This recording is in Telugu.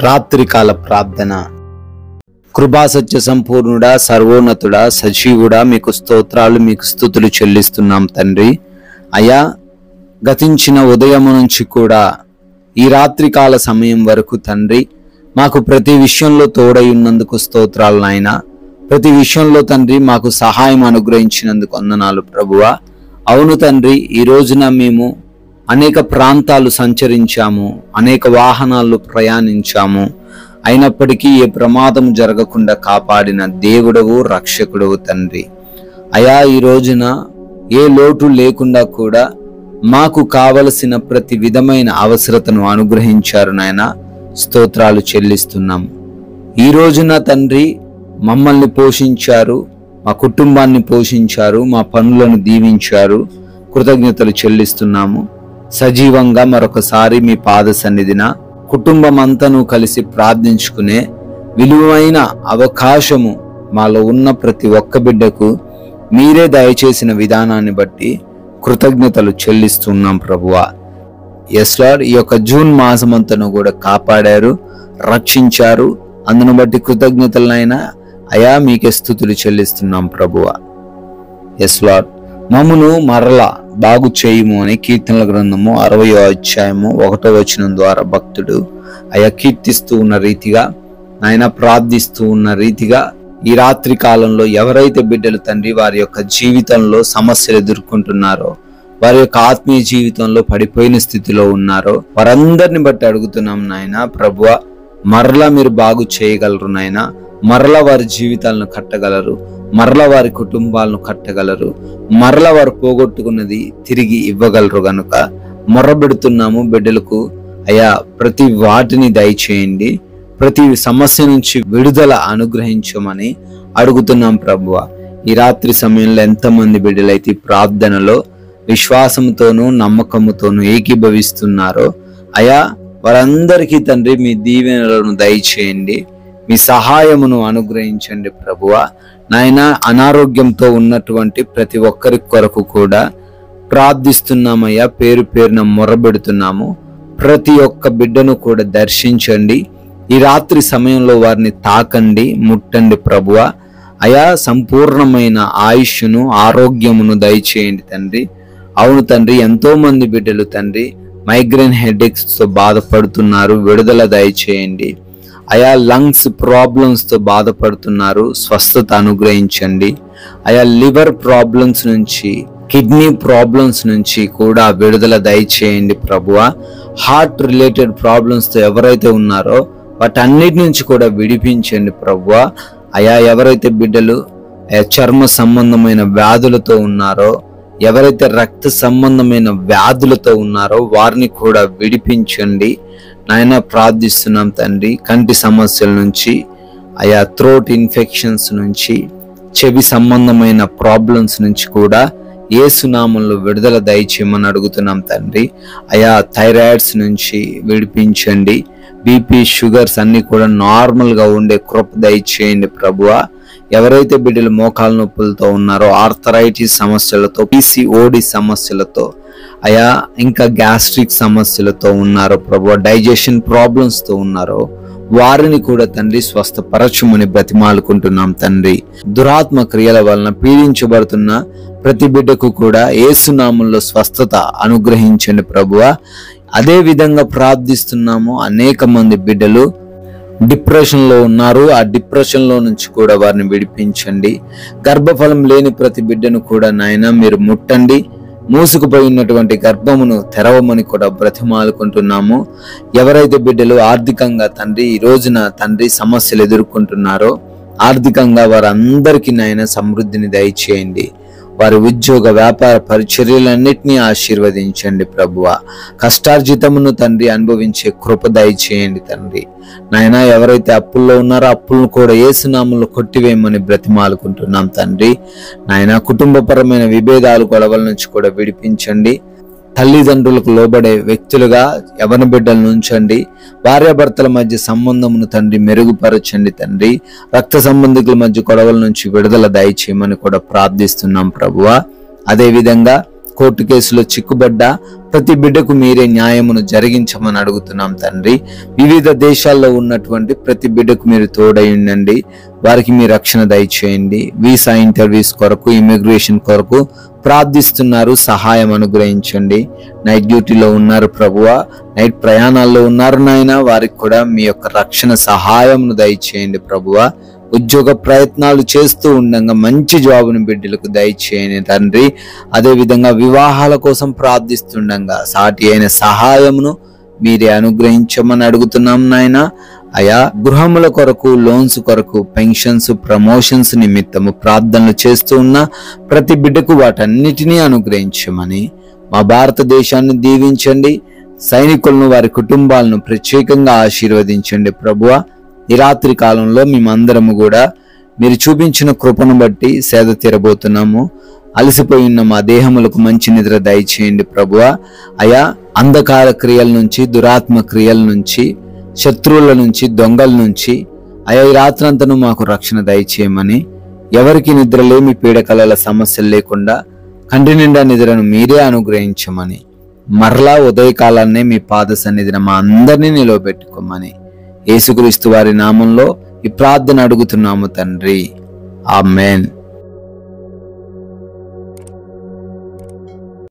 రాత్రికాల ప్రార్థన. కృపాసత్య సంపూర్ణుడా, సర్వోన్నతుడా, సజీవుడా, మీకు స్తోత్రాలు, మీకు స్తుతులు చెల్లిస్తున్నాం తండ్రి. అయా, గతించిన ఉదయము నుంచి కూడా ఈ రాత్రికాల సమయం వరకు తండ్రి మాకు ప్రతి విషయంలో తోడై ఉన్నందుకు స్తోత్రాలు నాయనా. ప్రతి విషయంలో తండ్రి మాకు సహాయం అనుగ్రహించినందుకు వందనాలు ప్రభువా. అవును తండ్రి, ఈ రోజున మేము అనేక ప్రాంతాలు సంచరించాము, అనేక వాహనాల్లో ప్రయాణించాము. అయినప్పటికీ ఏ ప్రమాదం జరగకుండా కాపాడిన దేవుడవు, రక్షకుడవు తండ్రి. అయా, ఈ రోజున ఏ లోటు లేకుండా కూడా మాకు కావలసిన ప్రతి విధమైన అవసరతను అనుగ్రహించారు నాయన. స్తోత్రాలు చెల్లిస్తున్నాము. ఈ రోజున తండ్రి మమ్మల్ని పోషించారు, మా కుటుంబాన్ని పోషించారు, మా పనులను దీవించారు. కృతజ్ఞతలు చెల్లిస్తున్నాము. సజీవంగా మరొకసారి మీ పాద సన్నిధిన కుటుంబం అంతను కలిసి ప్రార్థించుకునే విలువైన అవకాశము మాలో ఉన్న ప్రతి ఒక్క బిడ్డకు మీరే దయచేసిన విధానాన్ని బట్టి కృతజ్ఞతలు చెల్లిస్తున్నాం ప్రభువా. ఎస్ లార్డ్, ఈ యొక్క జూన్ మాసమంతను కూడా కాపాడారు, రక్షించారు. అందును బట్టి కృతజ్ఞతలనైనా అయా మీకే స్తుతులు చెల్లిస్తున్నాం ప్రభువా. ఎస్ లార్డ్, మమ్మును మరలా బాగు చేయము అని కీర్తనల గ్రంథము 60వ అధ్యాయము 1వ వచనం ద్వారా భక్తుడు అయా కీర్తిస్తూ ఉన్న రీతిగా, ఆయన ప్రార్థిస్తూ ఉన్న రీతిగా ఈ రాత్రి కాలంలో ఎవరైతే బిడ్డలు తండ్రి వారి యొక్క జీవితంలో సమస్యలు ఎదుర్కొంటున్నారో, వారి యొక్క ఆత్మీయ జీవితంలో పడిపోయిన స్థితిలో ఉన్నారో వారందరిని బట్టి అడుగుతున్నాం నాయన. ప్రభువా, మరలా మీరు బాగు చేయగలరు నాయన. మరలా వారి జీవితాలను కట్టగలరు, మరలా వారి కుటుంబాలను కట్టగలరు, మరలా వారు పోగొట్టుకున్నది తిరిగి ఇవ్వగలరు గనుక మొర్రబెడుతున్నాము బిడ్డలకు. అయా, ప్రతి వాటిని దయచేయండి, ప్రతి సమస్య నుంచి విడుదల అనుగ్రహించమని అడుగుతున్నాం ప్రభువా. ఈ రాత్రి సమయంలో ఎంతమంది బిడ్డలైతే ప్రార్థనలో విశ్వాసంతోనూ నమ్మకముతోనూ ఏకీభవిస్తున్నారో అయా, వారందరికీ తండ్రి మీ దీవెనలను దయచేయండి, మీ సహాయమును అనుగ్రహించండి ప్రభువా. నాయన, అనారోగ్యంతో ఉన్నటువంటి ప్రతి ఒక్కరి కొరకు కూడా ప్రార్థిస్తున్నామయ్యా. పేరు పేరున మొరబెడుతున్నాము. ప్రతి ఒక్క బిడ్డను కూడా దర్శించండి. ఈ రాత్రి సమయంలో వారిని తాకండి, ముట్టండి ప్రభువా. అయా, సంపూర్ణమైన ఆయుష్ను, ఆరోగ్యమును దయచేయండి తండ్రి. అవును తండ్రి, ఎంతో మంది బిడ్డలు తండ్రి మైగ్రేన్ హెడేక్స్ తో బాధపడుతున్నారు, విడుదల దయచేయండి. అయా, లంగ్స్ ప్రాబ్లమ్స్ తో బాధపడుతున్నారు, స్వస్థత అనుగ్రహించండి. అయా, లివర్ ప్రాబ్లమ్స్ నుంచి, కిడ్నీ ప్రాబ్లమ్స్ నుంచి కూడా విడుదల దయచేయండి ప్రభువా. హార్ట్ రిలేటెడ్ ప్రాబ్లమ్స్ తో ఎవరైతే ఉన్నారో వాటన్నిటి నుంచి కూడా విడిపించండి ప్రభువా. అయా, ఎవరైతే బిడ్డలు చర్మ సంబంధమైన వ్యాధులతో ఉన్నారో, ఎవరైతే రక్త సంబంధమైన వ్యాధులతో ఉన్నారో వారిని కూడా విడిపించండి నాయన. ప్రార్థిస్తున్నాం తండ్రి. కంటి సమస్యల నుంచి, అయా థ్రోట్ ఇన్ఫెక్షన్స్ నుంచి, చెవి సంబంధమైన ప్రాబ్లమ్స్ నుంచి కూడా యేసు నామములో విడుదల దయచేయమని అడుగుతున్నాం తండ్రి. అయా, థైరాయిడ్స్ నుంచి విడిపించండి. బీపీ, షుగర్స్ అన్ని కూడా నార్మల్ గా ఉండే కృప దయచేయండి ప్రభువా. ఎవరైతే బిడ్డలు మోకాల నొప్పులతో ఉన్నారో, ఆర్థరైటిస్ సమస్యలతో, PCOD సమస్యలతో, అయా ఇంకా గ్యాస్ట్రిక్ సమస్యలతో ఉన్నారో ప్రభువా, డైజెషన్ ప్రాబ్లమ్స్ తో ఉన్నారో వారిని కూడా తండ్రి స్వస్థపరచుమని బ్రతిమాలుకుంటున్నాం తండ్రి. దురాత్మ క్రియల వలన పీడించబడుతున్న ప్రతి బిడ్డకు కూడా యేసు నామములో స్వస్థత అనుగ్రహించండి ప్రభువా. అదే విధంగా ప్రార్థిస్తున్నాము. అనేక మంది బిడ్డలు డిప్రెషన్ లో ఉన్నారు, ఆ డిప్రెషన్ లో నుంచి కూడా వారిని విడిపించండి. గర్భఫలం లేని ప్రతి బిడ్డను కూడా నాయన మీరు ముట్టండి. మూసుకుపోయి ఉన్నటువంటి గర్భమును తెరవమని కూడా బ్రతిమాలుకుంటున్నాము. ఎవరైతే బిడ్డలు ఆర్థికంగా తండ్రి ఈ రోజున తండ్రి సమస్యలు ఎదుర్కొంటున్నారో, ఆర్థికంగా వారందరికీ నాయన సమృద్ధిని దయచేయండి. వారి ఉద్యోగ వ్యాపార పరిచర్యలన్నిటినీ ఆశీర్వదించండి ప్రభువా. కష్టార్జితమును తండ్రి అనుభవించే కృప దయచేయండి తండ్రి. నాయన, ఎవరైతే అప్పుల్లో ఉన్నారో అప్పులను కూడా యేసు నామములో కొట్టివేయమని బ్రతిమాలుకుంటున్నాం తండ్రి. నాయన, కుటుంబపరమైన విభేదాలు, గొడవల నుంచి కూడా విడిపించండి. తల్లిదండ్రులకు లోబడే వ్యక్తులుగా యవన బిడ్డలను ఉంచండి. భార్యాభర్తల మధ్య సంబంధమును తండ్రి మెరుగుపరచండి తండ్రి. రక్త సంబంధికుల మధ్య గొడవల నుంచి విడుదల దయచేయమని కూడా ప్రార్థిస్తున్నాం ప్రభువా. అదే విధంగా కోర్టు కేసులో చిక్కుబడ్డ ప్రతి బిడ్డకు మీరే న్యాయమును జరిగించమని అడుగుతున్నాం తండ్రి. వివిధ దేశాల్లో ఉన్నటువంటి ప్రతి బిడ్డకు మీరు తోడై ఉండండి, వారికి మీ రక్షణ దయచేయండి. వీసా ఇంటర్వ్యూస్ కొరకు, ఇమిగ్రేషన్ కొరకు ప్రార్థిస్తున్నారు, సహాయం అనుగ్రహించండి. నైట్ డ్యూటీలో ఉన్నారు ప్రభువా, నైట్ ప్రయాణాల్లో ఉన్నారు నాయన, వారికి కూడా మీ యొక్క రక్షణ సహాయంను దయచేయండి ప్రభువా. ఉద్యోగ ప్రయత్నాలు చేస్తూ ఉండగా మంచి జాబును బిడ్డలకు దయచేయండి తండ్రి. అదేవిధంగా వివాహాల కోసం ప్రార్థిస్తుండగా సాటి అయిన సహాయమును మీరే అనుగ్రహించమని అడుగుతున్నాం నాయన. అయా గృహముల కొరకు, లోన్స్ కొరకు, పెన్షన్స్, ప్రమోషన్స్ నిమిత్తము ప్రార్థనలు చేస్తూ ఉన్న ప్రతి బిడ్డకు వాటన్నిటినీ అనుగ్రహించమని, మా భారతదేశాన్ని దీవించండి, సైనికులను వారి కుటుంబాలను ప్రత్యేకంగా ఆశీర్వదించండి ప్రభువా. ఈ రాత్రి కాలంలో మేమందరము కూడా మీరు చూపించిన కృపను బట్టి సేద తీరబోతున్నాము. అలసిపోయి ఉన్న మా దేహములకు మంచి నిద్ర దయచేయండి ప్రభువా. అయా అంధకార క్రియల నుంచి, దురాత్మ క్రియల నుంచి, శత్రువుల నుంచి, దొంగల నుంచి అయా ఈ రాత్రంతను మాకు రక్షణ దయచేయమని, ఎవరికి నిద్రలేమి పీడకలల సమస్యలు లేకుండా కంటి నిండా నిద్రను మీరే అనుగ్రహించమని, మరలా ఉదయకాలాన్నే మీ పాద సన్నిధిన మా అందరినీ నిలవబెట్టుకోమని యేసుక్రీస్తు వారి నామంలో ఈ ప్రార్థన అడుగుతున్నాము తండ్రి. ఆమేన్.